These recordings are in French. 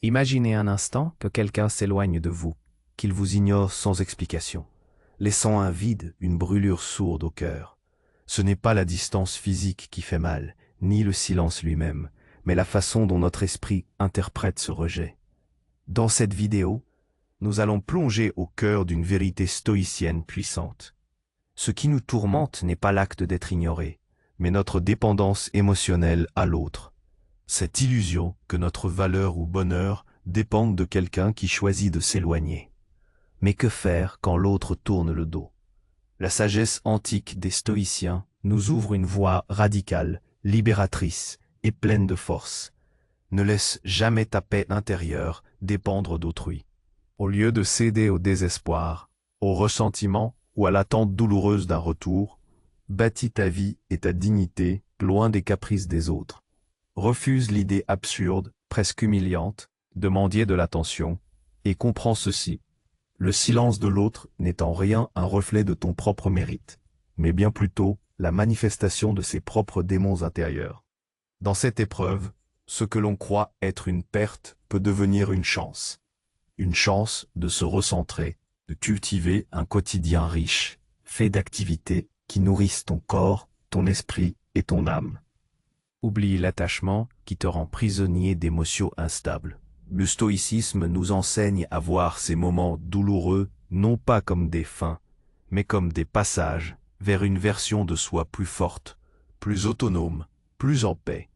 Imaginez un instant que quelqu'un s'éloigne de vous, qu'il vous ignore sans explication, laissant un vide, une brûlure sourde au cœur. Ce n'est pas la distance physique qui fait mal, ni le silence lui-même, mais la façon dont notre esprit interprète ce rejet. Dans cette vidéo, nous allons plonger au cœur d'une vérité stoïcienne puissante. Ce qui nous tourmente n'est pas l'acte d'être ignoré, mais notre dépendance émotionnelle à l'autre. Cette illusion que notre valeur ou bonheur dépendent de quelqu'un qui choisit de s'éloigner. Mais que faire quand l'autre tourne le dos? La sagesse antique des stoïciens nous ouvre une voie radicale, libératrice et pleine de force. Ne laisse jamais ta paix intérieure dépendre d'autrui. Au lieu de céder au désespoir, au ressentiment ou à l'attente douloureuse d'un retour, bâtis ta vie et ta dignité loin des caprices des autres. Refuse l'idée absurde, presque humiliante, de mendier de l'attention, et comprends ceci. Le silence de l'autre n'est en rien un reflet de ton propre mérite, mais bien plutôt la manifestation de ses propres démons intérieurs. Dans cette épreuve, ce que l'on croit être une perte peut devenir une chance. Une chance de se recentrer, de cultiver un quotidien riche, fait d'activités qui nourrissent ton corps, ton esprit et ton âme. Oublie l'attachement qui te rend prisonnier d'émotions instables. Le stoïcisme nous enseigne à voir ces moments douloureux non pas comme des fins, mais comme des passages vers une version de soi plus forte, plus autonome, plus en paix.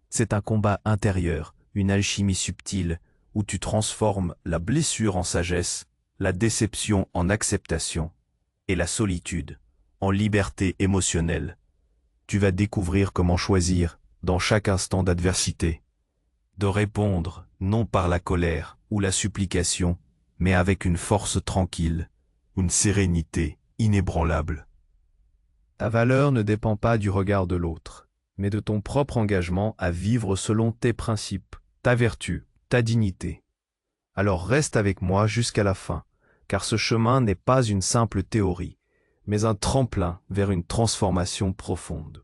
C'est un combat intérieur, une alchimie subtile, où tu transformes la blessure en sagesse, la déception en acceptation, et la solitude en liberté émotionnelle. Tu vas découvrir comment choisir, dans chaque instant d'adversité, de répondre non par la colère ou la supplication, mais avec une force tranquille, une sérénité inébranlable. Ta valeur ne dépend pas du regard de l'autre, mais de ton propre engagement à vivre selon tes principes, ta vertu, ta dignité. Alors reste avec moi jusqu'à la fin, car ce chemin n'est pas une simple théorie, mais un tremplin vers une transformation profonde.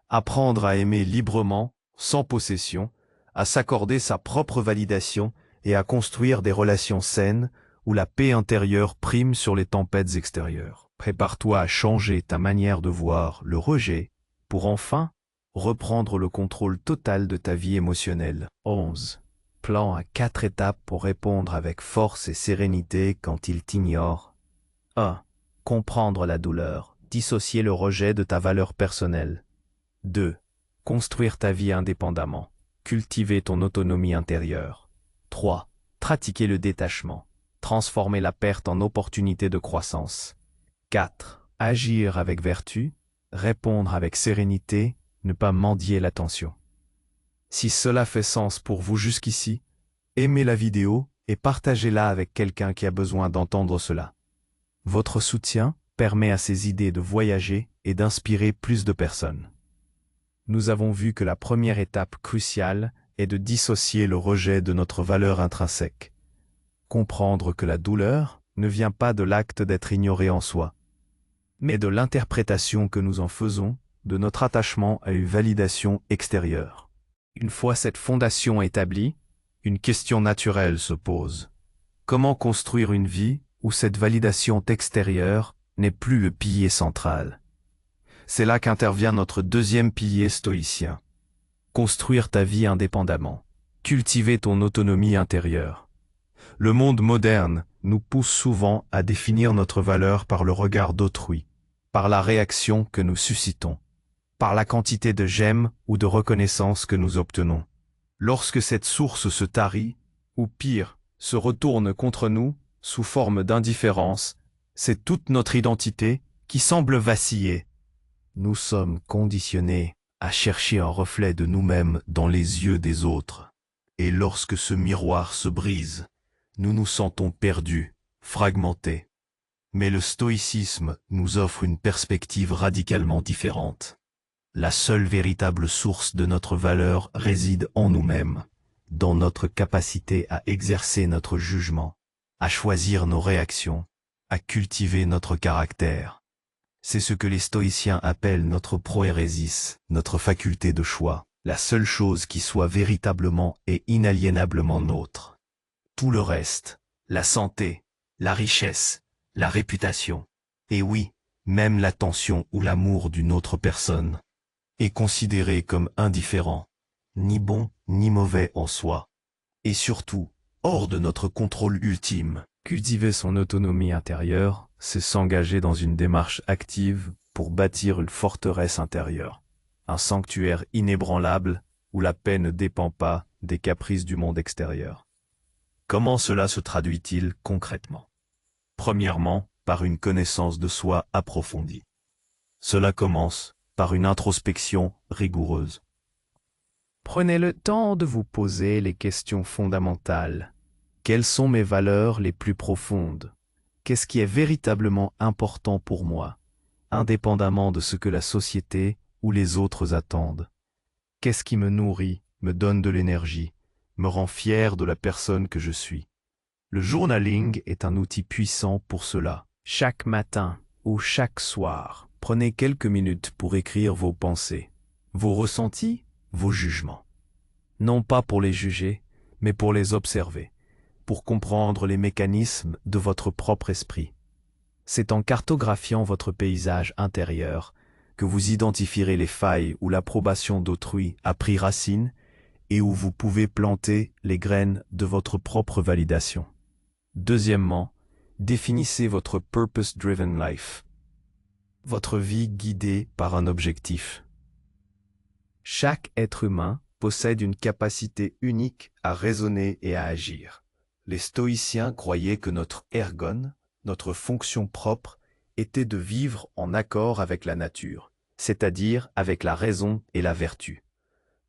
Apprendre à aimer librement, sans possession, à s'accorder sa propre validation et à construire des relations saines où la paix intérieure prime sur les tempêtes extérieures. Prépare-toi à changer ta manière de voir le rejet pour enfin reprendre le contrôle total de ta vie émotionnelle. 11. Plan à 4 étapes pour répondre avec force et sérénité quand il t'ignore. 1. Comprendre la douleur, dissocier le rejet de ta valeur personnelle. 2. Construire ta vie indépendamment, cultiver ton autonomie intérieure. 3. Pratiquer le détachement, transformer la perte en opportunité de croissance. 4. Agir avec vertu, répondre avec sérénité, ne pas mendier l'attention. Si cela fait sens pour vous jusqu'ici, aimez la vidéo et partagez-la avec quelqu'un qui a besoin d'entendre cela. Votre soutien permet à ces idées de voyager et d'inspirer plus de personnes. Nous avons vu que la première étape cruciale est de dissocier le rejet de notre valeur intrinsèque. Comprendre que la douleur ne vient pas de l'acte d'être ignoré en soi, mais de l'interprétation que nous en faisons de notre attachement à une validation extérieure. Une fois cette fondation établie, une question naturelle se pose. Comment construire une vie où cette validation extérieure n'est plus le pilier central? C'est là qu'intervient notre deuxième pilier stoïcien. Construire ta vie indépendamment. Cultiver ton autonomie intérieure. Le monde moderne nous pousse souvent à définir notre valeur par le regard d'autrui, par la réaction que nous suscitons, par la quantité de j'aime ou de reconnaissance que nous obtenons. Lorsque cette source se tarit, ou pire, se retourne contre nous sous forme d'indifférence, c'est toute notre identité qui semble vaciller. Nous sommes conditionnés à chercher un reflet de nous-mêmes dans les yeux des autres. Et lorsque ce miroir se brise, nous nous sentons perdus, fragmentés. Mais le stoïcisme nous offre une perspective radicalement différente. La seule véritable source de notre valeur réside en nous-mêmes, dans notre capacité à exercer notre jugement, à choisir nos réactions, à cultiver notre caractère. C'est ce que les stoïciens appellent notre proairesis, notre faculté de choix. la seule chose qui soit véritablement et inaliénablement nôtre. Tout le reste, la santé, la richesse, la réputation, et oui, même l'attention ou l'amour d'une autre personne, est considéré comme indifférent, ni bon ni mauvais en soi, et surtout, hors de notre contrôle ultime. Cultiver son autonomie intérieure, c'est s'engager dans une démarche active pour bâtir une forteresse intérieure, un sanctuaire inébranlable où la paix ne dépend pas des caprices du monde extérieur. Comment cela se traduit-il concrètement? Premièrement, par une connaissance de soi approfondie. Cela commence par une introspection rigoureuse. Prenez le temps de vous poser les questions fondamentales. Quelles sont mes valeurs les plus profondes? Qu'est-ce qui est véritablement important pour moi, indépendamment de ce que la société ou les autres attendent? Qu'est-ce qui me nourrit, me donne de l'énergie, me rend fier de la personne que je suis? Le journaling est un outil puissant pour cela. Chaque matin ou chaque soir, prenez quelques minutes pour écrire vos pensées, vos ressentis, vos jugements. Non pas pour les juger, mais pour les observer, pour comprendre les mécanismes de votre propre esprit. C'est en cartographiant votre paysage intérieur que vous identifierez les failles où l'approbation d'autrui a pris racine et où vous pouvez planter les graines de votre propre validation. Deuxièmement, définissez votre purpose-driven life, votre vie guidée par un objectif. Chaque être humain possède une capacité unique à raisonner et à agir. Les stoïciens croyaient que notre ergon, notre fonction propre, était de vivre en accord avec la nature, c'est-à-dire avec la raison et la vertu.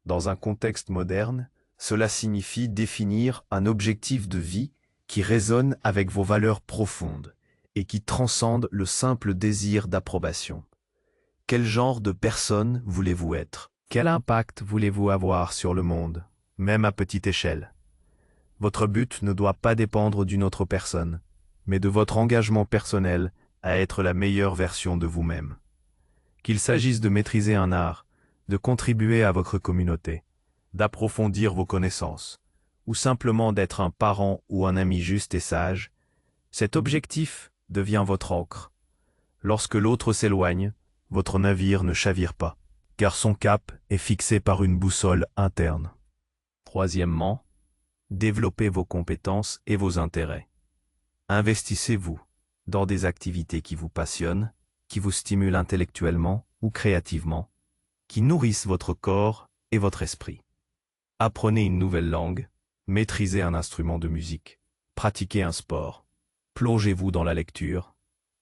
Dans un contexte moderne, cela signifie définir un objectif de vie qui résonne avec vos valeurs profondes et qui transcende le simple désir d'approbation. Quel genre de personne voulez-vous être? Quel impact voulez-vous avoir sur le monde, même à petite échelle? Votre but ne doit pas dépendre d'une autre personne, mais de votre engagement personnel à être la meilleure version de vous-même. Qu'il s'agisse de maîtriser un art, de contribuer à votre communauté, d'approfondir vos connaissances, ou simplement d'être un parent ou un ami juste et sage, cet objectif devient votre ancre. Lorsque l'autre s'éloigne, votre navire ne chavire pas, car son cap est fixé par une boussole interne. Troisièmement, développez vos compétences et vos intérêts. Investissez-vous dans des activités qui vous passionnent, qui vous stimulent intellectuellement ou créativement, qui nourrissent votre corps et votre esprit. Apprenez une nouvelle langue, maîtrisez un instrument de musique, pratiquez un sport, plongez-vous dans la lecture,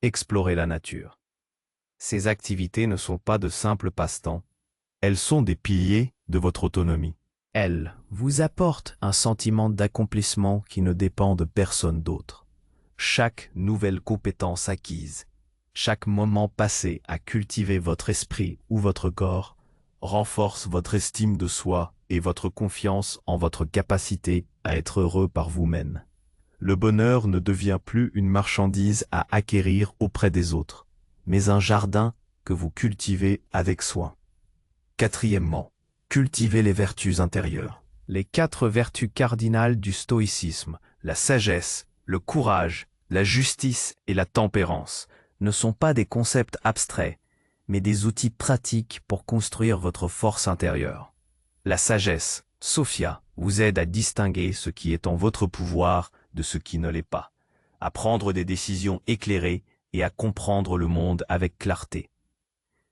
explorez la nature. Ces activités ne sont pas de simples passe-temps, elles sont des piliers de votre autonomie. Elles vous apportent un sentiment d'accomplissement qui ne dépend de personne d'autre. Chaque nouvelle compétence acquise, chaque moment passé à cultiver votre esprit ou votre corps, renforce votre estime de soi et votre confiance en votre capacité à être heureux par vous-même. Le bonheur ne devient plus une marchandise à acquérir auprès des autres, mais un jardin que vous cultivez avec soin. Quatrièmement, cultivez les vertus intérieures. Les 4 vertus cardinales du stoïcisme, la sagesse, le courage, la justice et la tempérance, ne sont pas des concepts abstraits, mais des outils pratiques pour construire votre force intérieure. La sagesse, Sophia, vous aide à distinguer ce qui est en votre pouvoir de ce qui ne l'est pas, à prendre des décisions éclairées et à comprendre le monde avec clarté.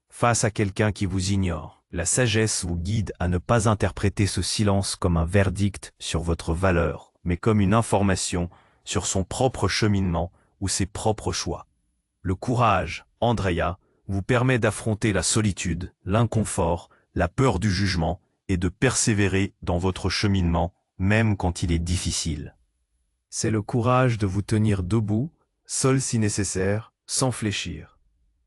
Face à quelqu'un qui vous ignore, la sagesse vous guide à ne pas interpréter ce silence comme un verdict sur votre valeur, mais comme une information sur son propre cheminement ou ses propres choix. Le courage, Andrea, vous permet d'affronter la solitude, l'inconfort, la peur du jugement et de persévérer dans votre cheminement, même quand il est difficile. C'est le courage de vous tenir debout, seul si nécessaire, sans fléchir.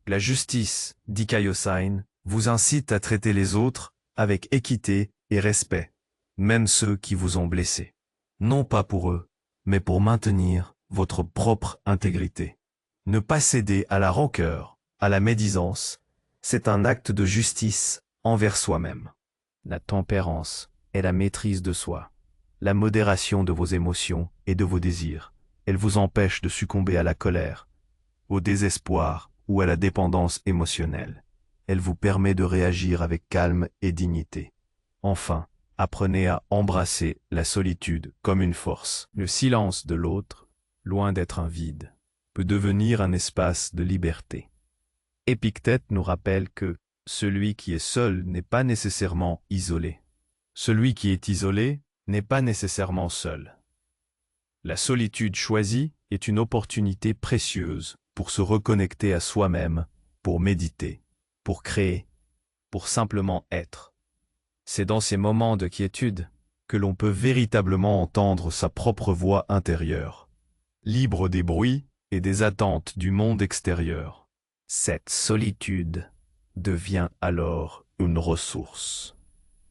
La justice, dit Kaiosain, vous incite à traiter les autres avec équité et respect, même ceux qui vous ont blessé. Non pas pour eux, mais pour maintenir votre propre intégrité. Ne pas céder à la rancœur, à la médisance, c'est un acte de justice envers soi-même. La tempérance est la maîtrise de soi, la modération de vos émotions et de vos désirs. Elle vous empêche de succomber à la colère, au désespoir ou à la dépendance émotionnelle. Elle vous permet de réagir avec calme et dignité. Enfin, apprenez à embrasser la solitude comme une force. Le silence de l'autre, loin d'être un vide, peut devenir un espace de liberté. Épictète nous rappelle que celui qui est seul n'est pas nécessairement isolé. Celui qui est isolé n'est pas nécessairement seul. La solitude choisie est une opportunité précieuse pour se reconnecter à soi-même, pour méditer, pour créer, pour simplement être. C'est dans ces moments de quiétude que l'on peut véritablement entendre sa propre voix intérieure, libre des bruits et des attentes du monde extérieur. Cette solitude devient alors une ressource,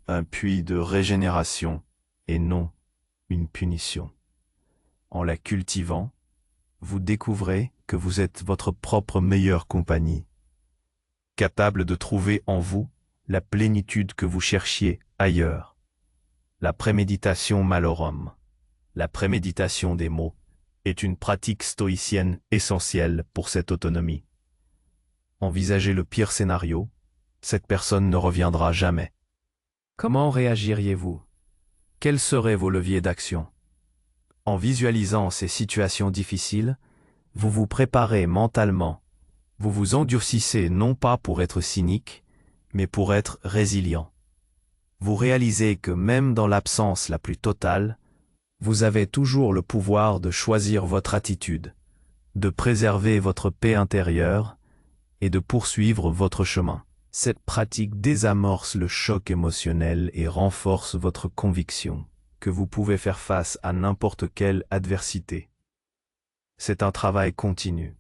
un puits de régénération et non une punition. En la cultivant, vous découvrez que vous êtes votre propre meilleure compagnie, capable de trouver en vous la plénitude que vous cherchiez ailleurs. La préméditation malorum, la préméditation des mots, est une pratique stoïcienne essentielle pour cette autonomie. Envisagez le pire scénario, cette personne ne reviendra jamais. Comment réagiriez-vous? Quels seraient vos leviers d'action? En visualisant ces situations difficiles, vous vous préparez mentalement, vous vous endurcissez non pas pour être cynique, mais pour être résilient. Vous réalisez que même dans l'absence la plus totale, vous avez toujours le pouvoir de choisir votre attitude, de préserver votre paix intérieure et de poursuivre votre chemin. Cette pratique désamorce le choc émotionnel et renforce votre conviction que vous pouvez faire face à n'importe quelle adversité. C'est un travail continu,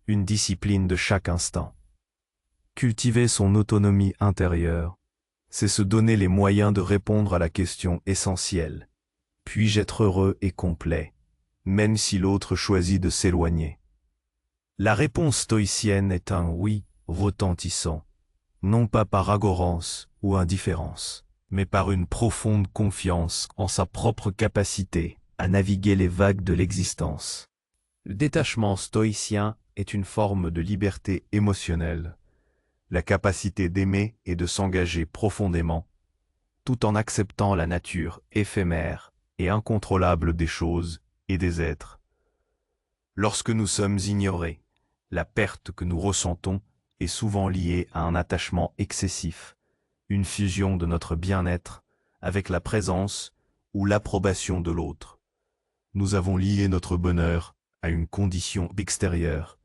une discipline de chaque instant. Cultiver son autonomie intérieure, c'est se donner les moyens de répondre à la question essentielle. Puis-je être heureux et complet, même si l'autre choisit de s'éloigner? La réponse stoïcienne est un oui retentissant, non pas par arrogance ou indifférence, mais par une profonde confiance en sa propre capacité à naviguer les vagues de l'existence. Le détachement stoïcien est une forme de liberté émotionnelle, la capacité d'aimer et de s'engager profondément, tout en acceptant la nature éphémère et incontrôlable des choses et des êtres. Lorsque nous sommes ignorés, la perte que nous ressentons est souvent liée à un attachement excessif, une fusion de notre bien-être avec la présence ou l'approbation de l'autre. Nous avons lié notre bonheur à une condition extérieure,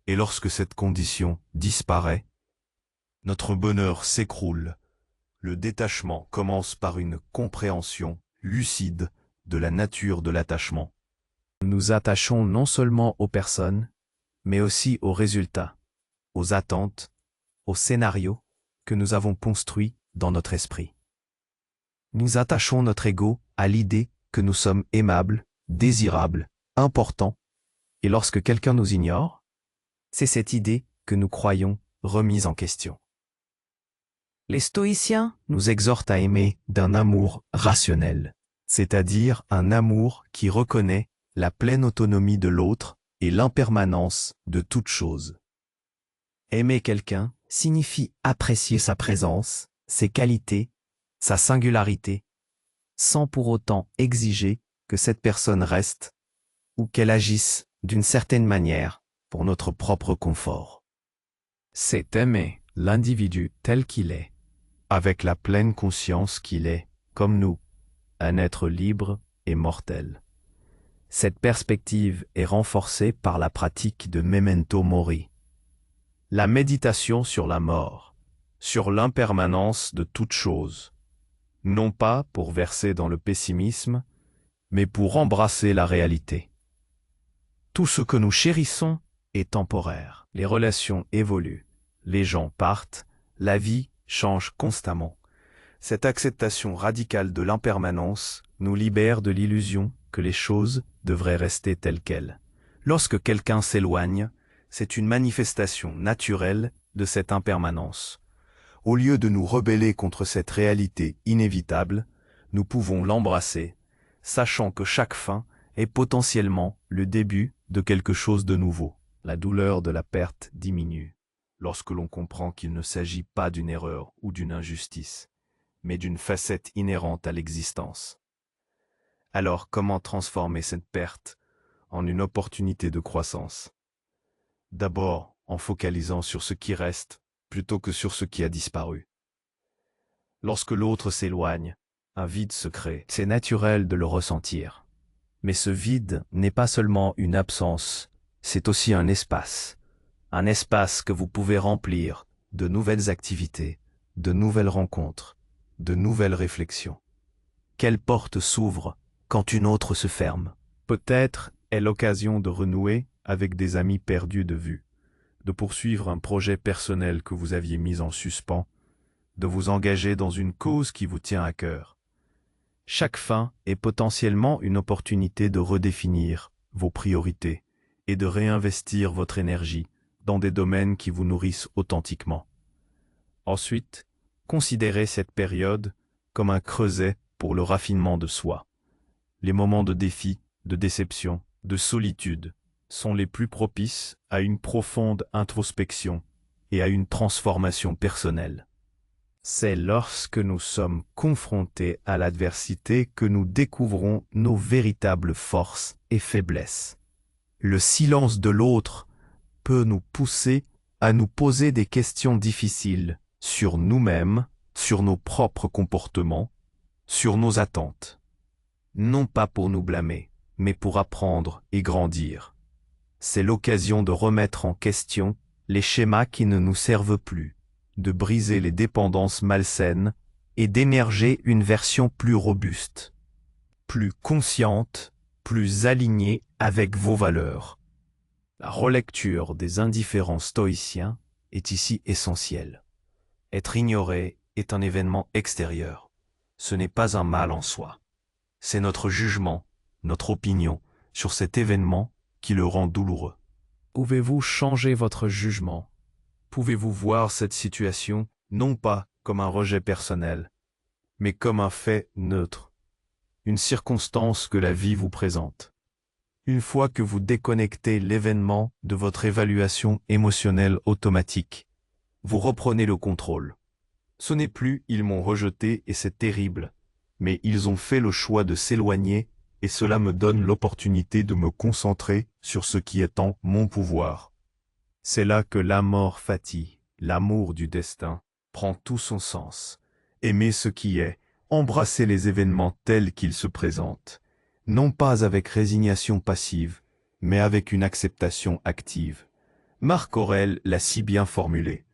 et lorsque cette condition disparaît, notre bonheur s'écroule. Le détachement commence par une compréhension lucide de la nature de l'attachement. Nous nous attachons non seulement aux personnes, mais aussi aux résultats, aux attentes, aux scénarios que nous avons construits dans notre esprit. Nous attachons notre ego à l'idée que nous sommes aimables, désirables, importants, et lorsque quelqu'un nous ignore, c'est cette idée que nous croyons remise en question. Les stoïciens nous exhortent à aimer d'un amour rationnel, c'est-à-dire un amour qui reconnaît la pleine autonomie de l'autre et l'impermanence de toute chose. Aimer quelqu'un signifie apprécier sa présence, ses qualités, sa singularité, sans pour autant exiger que cette personne reste ou qu'elle agisse d'une certaine manière pour notre propre confort. C'est aimer l'individu tel qu'il est, avec la pleine conscience qu'il est, comme nous, un être libre et mortel. Cette perspective est renforcée par la pratique de Memento Mori, la méditation sur la mort, sur l'impermanence de toute chose, non pas pour verser dans le pessimisme, mais pour embrasser la réalité. Tout ce que nous chérissons est temporaire. Les relations évoluent, les gens partent, la vie change constamment. Cette acceptation radicale de l'impermanence nous libère de l'illusion que les choses devraient rester telles quelles. Lorsque quelqu'un s'éloigne, c'est une manifestation naturelle de cette impermanence. Au lieu de nous rebeller contre cette réalité inévitable, nous pouvons l'embrasser, sachant que chaque fin est potentiellement le début de quelque chose de nouveau. La douleur de la perte diminue lorsque l'on comprend qu'il ne s'agit pas d'une erreur ou d'une injustice, mais d'une facette inhérente à l'existence. Alors comment transformer cette perte en une opportunité de croissance? D'abord en focalisant sur ce qui reste plutôt que sur ce qui a disparu. Lorsque l'autre s'éloigne, un vide se crée. C'est naturel de le ressentir. Mais ce vide n'est pas seulement une absence, c'est aussi un espace. Un espace que vous pouvez remplir de nouvelles activités, de nouvelles rencontres, de nouvelles réflexions. Quelle porte s'ouvre quand une autre se ferme? Peut-être est l'occasion de renouer avec des amis perdus de vue, de poursuivre un projet personnel que vous aviez mis en suspens, de vous engager dans une cause qui vous tient à cœur. Chaque fin est potentiellement une opportunité de redéfinir vos priorités et de réinvestir votre énergie dans des domaines qui vous nourrissent authentiquement. Ensuite, considérez cette période comme un creuset pour le raffinement de soi. Les moments de défi, de déception, de solitude sont les plus propices à une profonde introspection et à une transformation personnelle. C'est lorsque nous sommes confrontés à l'adversité que nous découvrons nos véritables forces et faiblesses. Le silence de l'autre peut nous pousser à nous poser des questions difficiles sur nous-mêmes, sur nos propres comportements, sur nos attentes. Non pas pour nous blâmer, mais pour apprendre et grandir. C'est l'occasion de remettre en question les schémas qui ne nous servent plus, de briser les dépendances malsaines et d'émerger une version plus robuste, plus consciente, plus alignée avec vos valeurs. La relecture des indifférents stoïciens est ici essentielle. Être ignoré est un événement extérieur. Ce n'est pas un mal en soi. C'est notre jugement, notre opinion sur cet événement qui le rend douloureux. Pouvez-vous changer votre jugement? Pouvez-vous voir cette situation non pas comme un rejet personnel, mais comme un fait neutre, une circonstance que la vie vous présente? Une fois que vous déconnectez l'événement de votre évaluation émotionnelle automatique, vous reprenez le contrôle. Ce n'est plus « ils m'ont rejeté et c'est terrible », mais ils ont fait le choix de s'éloigner et cela me donne l'opportunité de me concentrer sur ce qui est en mon pouvoir. C'est là que l'amor fati, l'amour du destin, prend tout son sens. Aimer ce qui est, embrasser les événements tels qu'ils se présentent, non pas avec résignation passive, mais avec une acceptation active. Marc Aurèle l'a si bien formulé.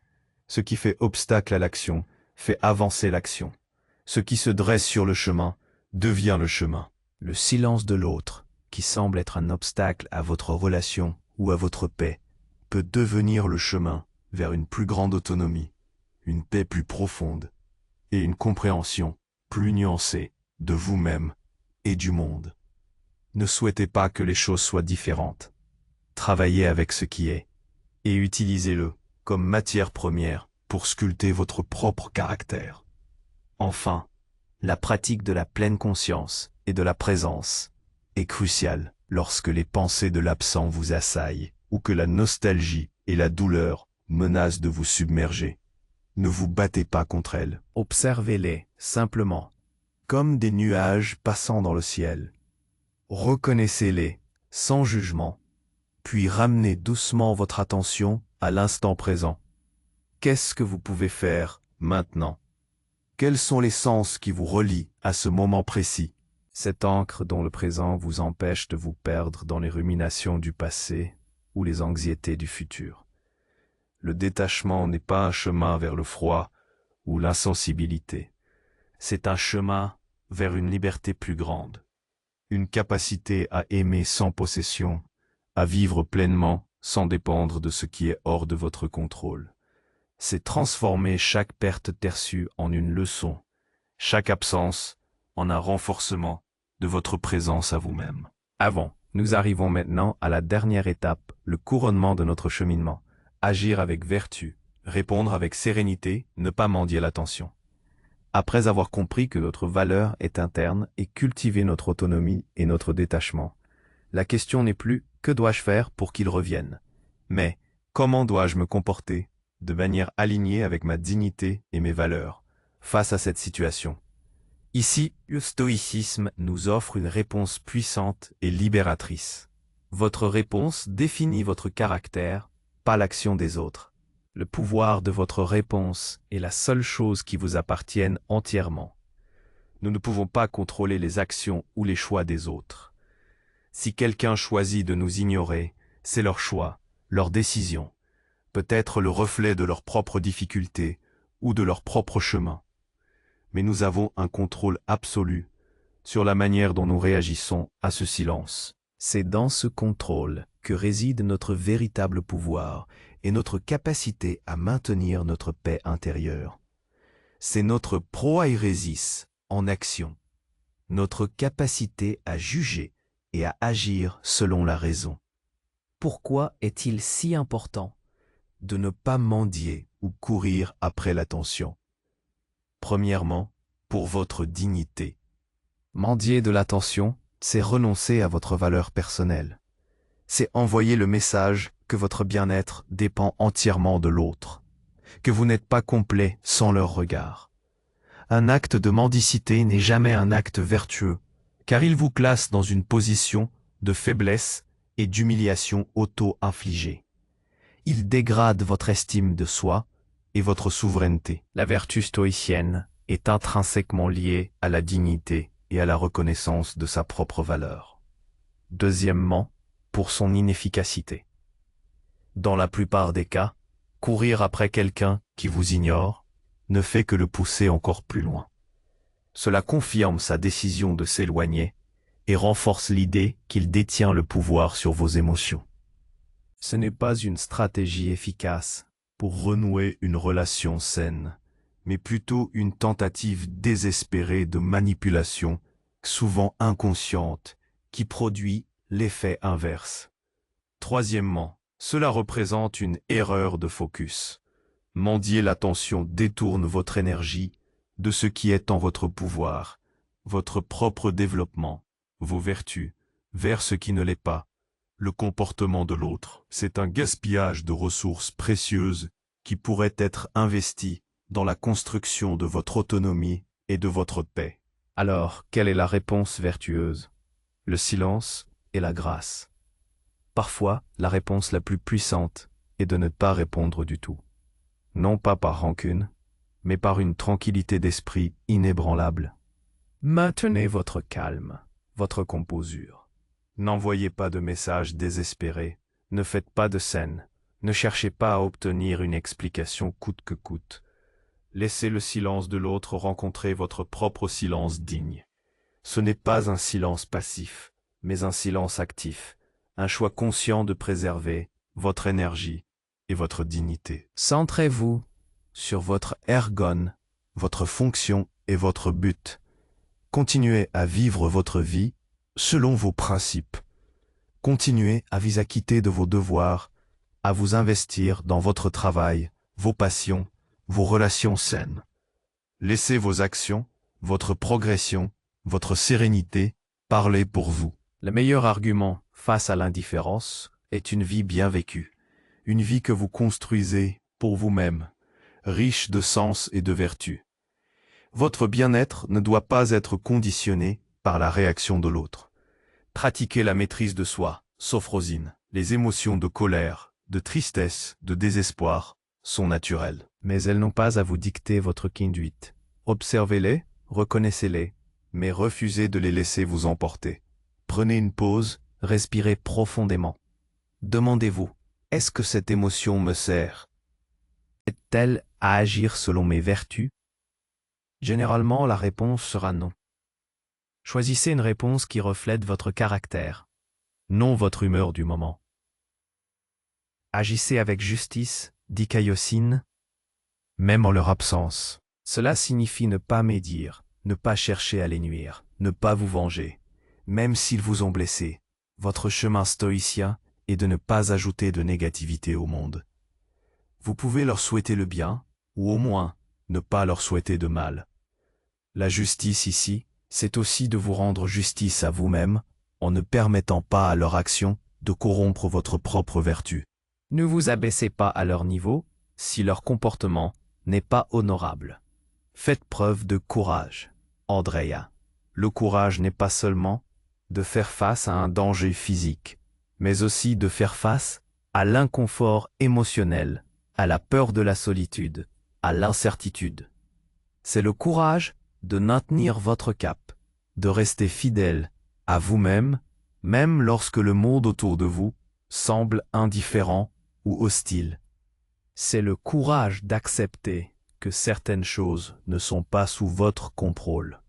Ce qui fait obstacle à l'action fait avancer l'action. Ce qui se dresse sur le chemin devient le chemin. Le silence de l'autre, qui semble être un obstacle à votre relation ou à votre paix, peut devenir le chemin vers une plus grande autonomie, une paix plus profonde et une compréhension plus nuancée de vous-même et du monde. Ne souhaitez pas que les choses soient différentes. Travaillez avec ce qui est et utilisez-le comme matière première pour sculpter votre propre caractère. Enfin, la pratique de la pleine conscience et de la présence est cruciale lorsque les pensées de l'absent vous assaillent ou que la nostalgie et la douleur menacent de vous submerger. Ne vous battez pas contre elles. Observez-les simplement, comme des nuages passant dans le ciel. Reconnaissez-les sans jugement, puis ramenez doucement votre attention à l'instant présent. Qu'est-ce que vous pouvez faire maintenant? Quels sont les sens qui vous relient à ce moment précis? Cette encre dont le présent vous empêche de vous perdre dans les ruminations du passé ou les anxiétés du futur. Le détachement n'est pas un chemin vers le froid ou l'insensibilité. C'est un chemin vers une liberté plus grande, une capacité à aimer sans possession, à vivre pleinement sans dépendre de ce qui est hors de votre contrôle. C'est transformer chaque perte perçue en une leçon, chaque absence en un renforcement de votre présence à vous-même. Nous arrivons maintenant à la dernière étape, le couronnement de notre cheminement, agir avec vertu Répondre avec sérénité, ne pas mendier l'attention. Après avoir compris que notre valeur est interne et cultiver notre autonomie et notre détachement, la question n'est plus « que dois-je faire pour qu'il revienne ?» mais « comment dois-je me comporter de manière alignée avec ma dignité et mes valeurs face à cette situation ?» Ici, le stoïcisme nous offre une réponse puissante et libératrice. Votre réponse définit votre caractère, pas l'action des autres. Le pouvoir de votre réponse est la seule chose qui vous appartienne entièrement. Nous ne pouvons pas contrôler les actions ou les choix des autres. Si quelqu'un choisit de nous ignorer, c'est leur choix, leur décision, peut-être le reflet de leurs propres difficultés ou de leur propre chemin. Mais nous avons un contrôle absolu sur la manière dont nous réagissons à ce silence. C'est dans ce contrôle que réside notre véritable pouvoir et notre capacité à maintenir notre paix intérieure. C'est notre proairesis en action, notre capacité à juger et à agir selon la raison. Pourquoi est-il si important de ne pas mendier ou courir après l'attention? Premièrement, pour votre dignité. Mendier de l'attention, c'est renoncer à votre valeur personnelle. C'est envoyer le message que votre bien-être dépend entièrement de l'autre, que vous n'êtes pas complet sans leur regard. Un acte de mendicité n'est jamais un acte vertueux, car il vous place dans une position de faiblesse et d'humiliation auto-infligée. Il dégrade votre estime de soi et votre souveraineté. La vertu stoïcienne est intrinsèquement liée à la dignité et à la reconnaissance de sa propre valeur. Deuxièmement, pour son inefficacité. Dans la plupart des cas, courir après quelqu'un qui vous ignore ne fait que le pousser encore plus loin. Cela confirme sa décision de s'éloigner et renforce l'idée qu'il détient le pouvoir sur vos émotions. Ce n'est pas une stratégie efficace pour renouer une relation saine, mais plutôt une tentative désespérée de manipulation, souvent inconsciente, qui produit l'effet inverse. Troisièmement, cela représente une erreur de focus. Mendier l'attention détourne votre énergie de ce qui est en votre pouvoir, votre propre développement, vos vertus, vers ce qui ne l'est pas. Le comportement de l'autre, c'est un gaspillage de ressources précieuses qui pourraient être investies dans la construction de votre autonomie et de votre paix. Alors, quelle est la réponse vertueuse? Le silence et la grâce. Parfois, la réponse la plus puissante est de ne pas répondre du tout. Non pas par rancune, mais par une tranquillité d'esprit inébranlable. Maintenez votre calme, votre composure. N'envoyez pas de messages désespérés, ne faites pas de scène, ne cherchez pas à obtenir une explication coûte que coûte. Laissez le silence de l'autre rencontrer votre propre silence digne. Ce n'est pas un silence passif, mais un silence actif, un choix conscient de préserver votre énergie et votre dignité. Centrez-vous sur votre ergon, votre fonction et votre but. Continuez à vivre votre vie selon vos principes. Continuez à vous acquitter de vos devoirs, à vous investir dans votre travail, vos passions, vos relations saines. Laissez vos actions, votre progression, votre sérénité parler pour vous. Le meilleur argument face à l'indifférence est une vie bien vécue, une vie que vous construisez pour vous-même, riche de sens et de vertu. Votre bien-être ne doit pas être conditionné par la réaction de l'autre. Pratiquez la maîtrise de soi, Sophrosine. Les émotions de colère, de tristesse, de désespoir sont naturelles. Mais elles n'ont pas à vous dicter votre conduite. Observez-les, reconnaissez-les, mais refusez de les laisser vous emporter. Prenez une pause, respirez profondément. Demandez-vous, est-ce que cette émotion me sert? Aide-t-elle à agir selon mes vertus? Généralement, la réponse sera non. Choisissez une réponse qui reflète votre caractère, non votre humeur du moment. Agissez avec justice, dit Caïocine, même en leur absence. Cela signifie ne pas médire, ne pas chercher à les nuire, ne pas vous venger, même s'ils vous ont blessé. Votre chemin stoïcien est de ne pas ajouter de négativité au monde. Vous pouvez leur souhaiter le bien, ou au moins, ne pas leur souhaiter de mal. La justice ici, c'est aussi de vous rendre justice à vous-même, en ne permettant pas à leur action de corrompre votre propre vertu. Ne vous abaissez pas à leur niveau, si leur comportement n'est pas honorable. Faites preuve de courage. Andrea, le courage n'est pas seulement de faire face à un danger physique, mais aussi de faire face à l'inconfort émotionnel, à la peur de la solitude, à l'incertitude. C'est le courage de maintenir votre cap, de rester fidèle à vous-même, même lorsque le monde autour de vous semble indifférent ou hostile. C'est le courage d'accepter que certaines choses ne sont pas sous votre contrôle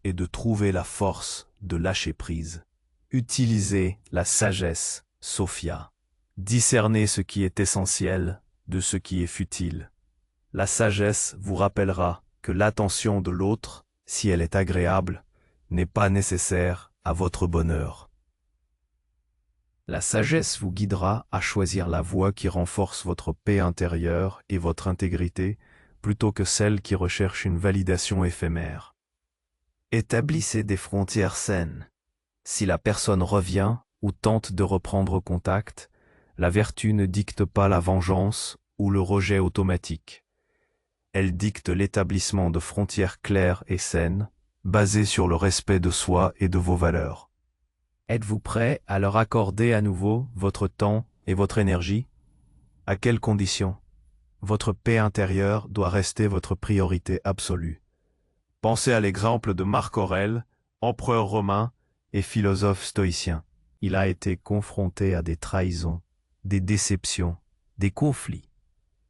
et de trouver la force de lâcher prise. Utilisez la sagesse, Sophia. Discernez ce qui est essentiel de ce qui est futile. La sagesse vous rappellera que l'attention de l'autre, si elle est agréable, n'est pas nécessaire à votre bonheur. La sagesse vous guidera à choisir la voie qui renforce votre paix intérieure et votre intégrité, plutôt que celle qui recherche une validation éphémère. Établissez des frontières saines. Si la personne revient ou tente de reprendre contact, la vertu ne dicte pas la vengeance ou le rejet automatique. Elle dicte l'établissement de frontières claires et saines, basées sur le respect de soi et de vos valeurs. Êtes-vous prêt à leur accorder à nouveau votre temps et votre énergie? À quelles conditions? Votre paix intérieure doit rester votre priorité absolue. Pensez à l'exemple de Marc Aurèle, empereur romain et philosophe stoïcien. Il a été confronté à des trahisons, des déceptions, des conflits.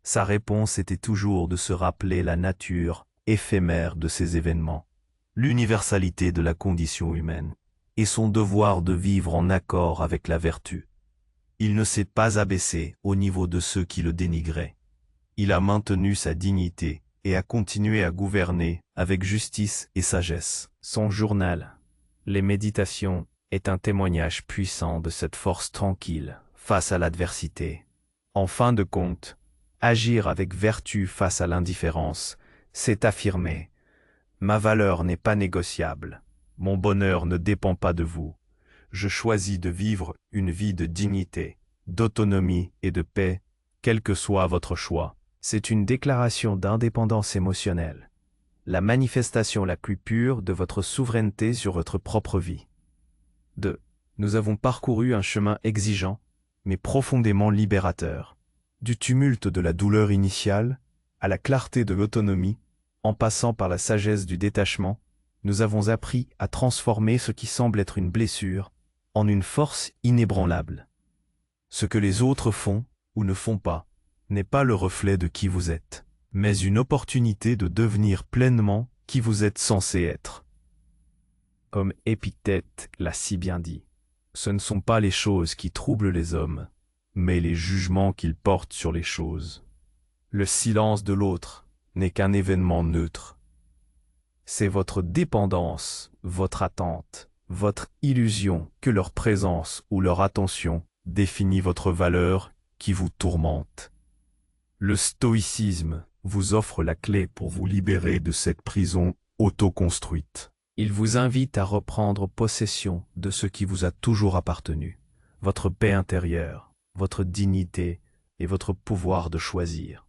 Sa réponse était toujours de se rappeler la nature éphémère de ces événements, l'universalité de la condition humaine, et son devoir de vivre en accord avec la vertu. Il ne s'est pas abaissé au niveau de ceux qui le dénigraient. Il a maintenu sa dignité et a continué à gouverner avec justice et sagesse. Son journal, Les Méditations, est un témoignage puissant de cette force tranquille face à l'adversité. En fin de compte, agir avec vertu face à l'indifférence, c'est affirmer « Ma valeur n'est pas négociable, mon bonheur ne dépend pas de vous, je choisis de vivre une vie de dignité, d'autonomie et de paix, quel que soit votre choix. » C'est une déclaration d'indépendance émotionnelle, la manifestation la plus pure de votre souveraineté sur votre propre vie. 2. Nous avons parcouru un chemin exigeant, mais profondément libérateur. Du tumulte de la douleur initiale à la clarté de l'autonomie, en passant par la sagesse du détachement, nous avons appris à transformer ce qui semble être une blessure en une force inébranlable. Ce que les autres font ou ne font pas n'est pas le reflet de qui vous êtes, mais une opportunité de devenir pleinement qui vous êtes censé être. Comme Épictète l'a si bien dit, ce ne sont pas les choses qui troublent les hommes, mais les jugements qu'ils portent sur les choses. Le silence de l'autre n'est qu'un événement neutre. C'est votre dépendance, votre attente, votre illusion que leur présence ou leur attention définit votre valeur qui vous tourmente. Le stoïcisme vous offre la clé pour vous libérer de cette prison auto-construite. Il vous invite à reprendre possession de ce qui vous a toujours appartenu, votre paix intérieure, votre dignité et votre pouvoir de choisir.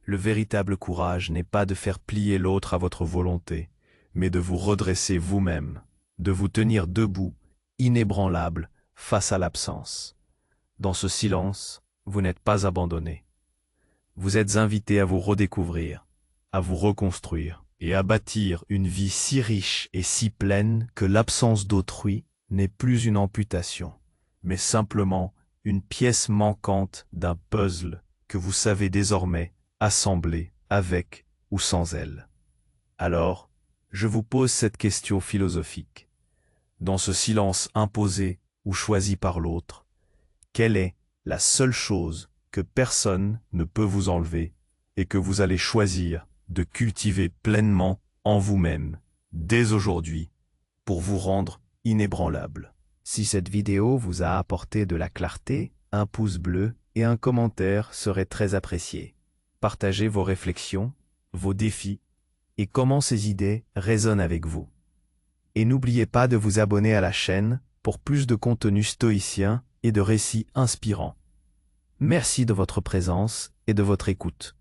Le véritable courage n'est pas de faire plier l'autre à votre volonté, mais de vous redresser vous-même, de vous tenir debout, inébranlable, face à l'absence. Dans ce silence, vous n'êtes pas abandonné. Vous êtes invité à vous redécouvrir, à vous reconstruire et à bâtir une vie si riche et si pleine que l'absence d'autrui n'est plus une amputation, mais simplement une pièce manquante d'un puzzle que vous savez désormais assembler avec ou sans elle. Alors, je vous pose cette question philosophique. Dans ce silence imposé ou choisi par l'autre, quelle est la seule chose que personne ne peut vous enlever et que vous allez choisir de cultiver pleinement en vous-même, dès aujourd'hui, pour vous rendre inébranlable? Si cette vidéo vous a apporté de la clarté, un pouce bleu et un commentaire serait très apprécié. Partagez vos réflexions, vos défis, et comment ces idées résonnent avec vous. Et n'oubliez pas de vous abonner à la chaîne pour plus de contenu stoïcien et de récits inspirants. Merci de votre présence et de votre écoute.